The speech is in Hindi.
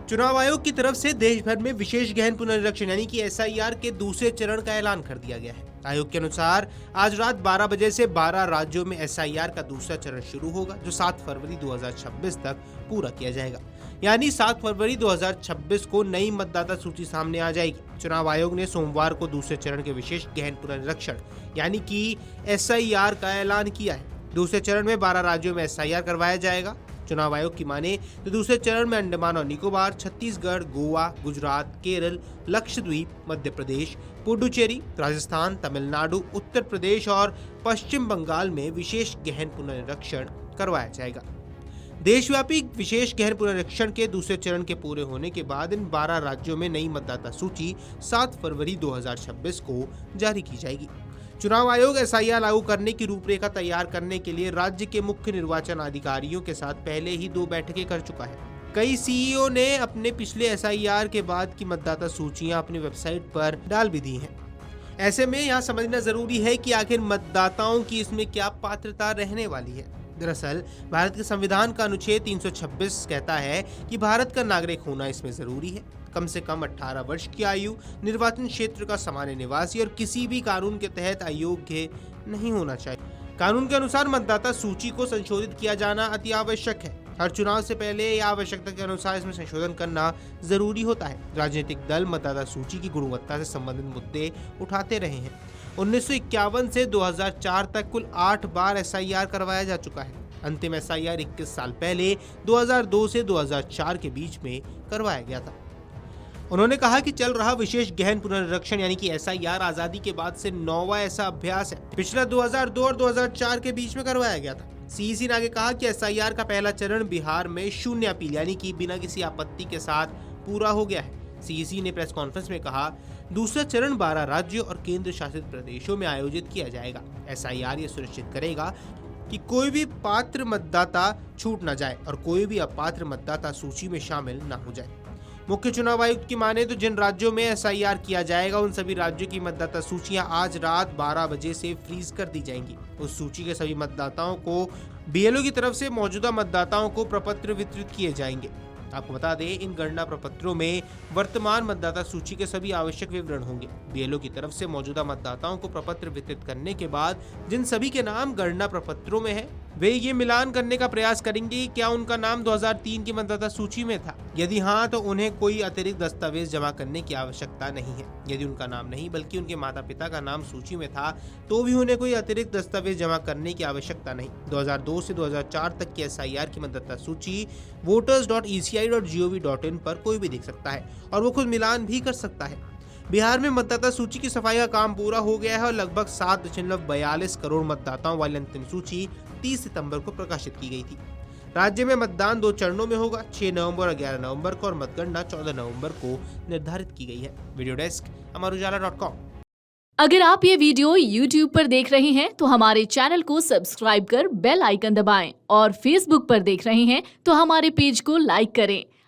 चुनाव आयोग की तरफ से देश भर में विशेष गहन पुनरीक्षण यानी कि एसआईआर के दूसरे चरण का ऐलान कर दिया गया है। आयोग के अनुसार आज रात 12 बजे से 12 राज्यों में एसआईआर का दूसरा चरण शुरू होगा, जो 7 फरवरी 2026 तक पूरा किया जाएगा। यानी 7 फरवरी 2026 को नई मतदाता सूची सामने आ जाएगी। चुनाव आयोग ने सोमवार को दूसरे चरण के विशेष गहन पुनरीक्षण यानी कि एसआईआर का ऐलान किया है। दूसरे चरण में 12 राज्यों में एसआईआर करवाया जाएगा। चुनाव आयोग की माने तो दूसरे चरण में अंडमान और निकोबार, छत्तीसगढ़, गोवा, गुजरात, केरल, लक्षद्वीप, मध्य प्रदेश, पुडुचेरी, राजस्थान, तमिलनाडु, उत्तर प्रदेश और पश्चिम बंगाल में विशेष गहन पुनरीक्षण करवाया जाएगा। देशव्यापी विशेष गहन पुनरीक्षण के दूसरे चरण के पूरे होने के बाद इन 12 राज्यों में नई मतदाता सूची 7 फरवरी 2026 को जारी की जाएगी। चुनाव आयोग एसआईआर लागू करने की रूपरेखा तैयार करने के लिए राज्य के मुख्य निर्वाचन अधिकारियों के साथ पहले ही 2 बैठकें कर चुका है। कई सीईओ ने अपने पिछले एसआईआर के बाद की मतदाता सूचियां अपनी वेबसाइट पर डाल भी दी हैं। ऐसे में यहां समझना जरूरी है कि आखिर मतदाताओं की इसमें क्या पात्रता रहने वाली है। दरअसल भारत के संविधान का अनुच्छेद 326 कहता है कि भारत का नागरिक होना इसमें जरूरी है। कम से कम 18 वर्ष की आयु, निर्वाचन क्षेत्र का सामान्य निवासी और किसी भी कानून के तहत अयोग्य नहीं होना चाहिए। कानून के अनुसार मतदाता सूची को संशोधित किया जाना अति आवश्यक है। हर चुनाव से पहले या आवश्यकता के अनुसार इसमें संशोधन करना जरूरी होता है। राजनीतिक दल मतदाता सूची की गुणवत्ता से संबंधित मुद्दे उठाते रहे हैं। 1951 से 2004 तक कुल 8 बार एसआईआर करवाया जा चुका है। अंतिम एसआईआर 21 साल पहले 2002 से 2004 के बीच में करवाया गया था। उन्होंने कहा कि चल रहा विशेष गहन पुनरीक्षण यानी कि एसआईआर आजादी के बाद से 9वां ऐसा अभ्यास है। पिछला 2002 और 2004 के बीच में करवाया गया था। सीईसी ने आगे कहा कि एसआईआर का पहला चरण बिहार में शून्य अपील यानी कि बिना किसी आपत्ति के साथ पूरा हो गया है। सीईसी ने प्रेस कॉन्फ्रेंस में कहा, दूसरा चरण 12 राज्यों और केंद्र शासित प्रदेशों में आयोजित किया जाएगा। एसआईआर ये सुनिश्चित करेगा कि कोई भी पात्र मतदाता छूट न जाए और कोई भी अपात्र मतदाता सूची में शामिल न हो जाए। मुख्य चुनाव आयुक्त की माने तो जिन राज्यों में एसआईआर किया जाएगा उन सभी राज्यों की मतदाता सूचियां आज रात 12 बजे से फ्रीज कर दी जाएंगी। उस सूची के सभी मतदाताओं को बीएलओ की तरफ से मौजूदा मतदाताओं को प्रपत्र वितरित किए जाएंगे। आपको बता दें, इन गणना प्रपत्रों में वर्तमान मतदाता सूची के सभी आवश्यक विवरण होंगे। बीएलओ की तरफ से मौजूदा मतदाताओं को प्रपत्र वितरित करने के बाद जिन सभी के नाम गणना प्रपत्रों में है, वे ये मिलान करने का प्रयास करेंगे कि क्या उनका नाम 2003 की मतदाता सूची में था। यदि हाँ, तो उन्हें कोई अतिरिक्त दस्तावेज जमा करने की आवश्यकता नहीं है। यदि उनका नाम नहीं बल्कि उनके माता पिता का नाम सूची में था तो भी उन्हें कोई अतिरिक्त दस्तावेज जमा करने की आवश्यकता नहीं। 2002 से 2004 तक की एसआईआर की मतदाता सूची voters.eci.gov.in पर कोई भी देख सकता है और वो खुद मिलान भी कर सकता है। बिहार में मतदाता सूची की सफाई का काम पूरा हो गया है और लगभग 7.42 करोड़ मतदाताओं वाली अंतिम सूची 30 सितंबर को प्रकाशित की गई थी। राज्य में मतदान 2 चरणों में होगा, 6 नवंबर और 11 नवंबर को, और मतगणना 14 नवंबर को निर्धारित की गई है। वीडियो डेस्क अमरउजाला.com। अगर आप ये वीडियो YouTube पर देख रहे हैं तो हमारे चैनल को सब्सक्राइब कर बेल आइकन दबाएं और Facebook पर देख रहे हैं तो हमारे पेज को लाइक करें।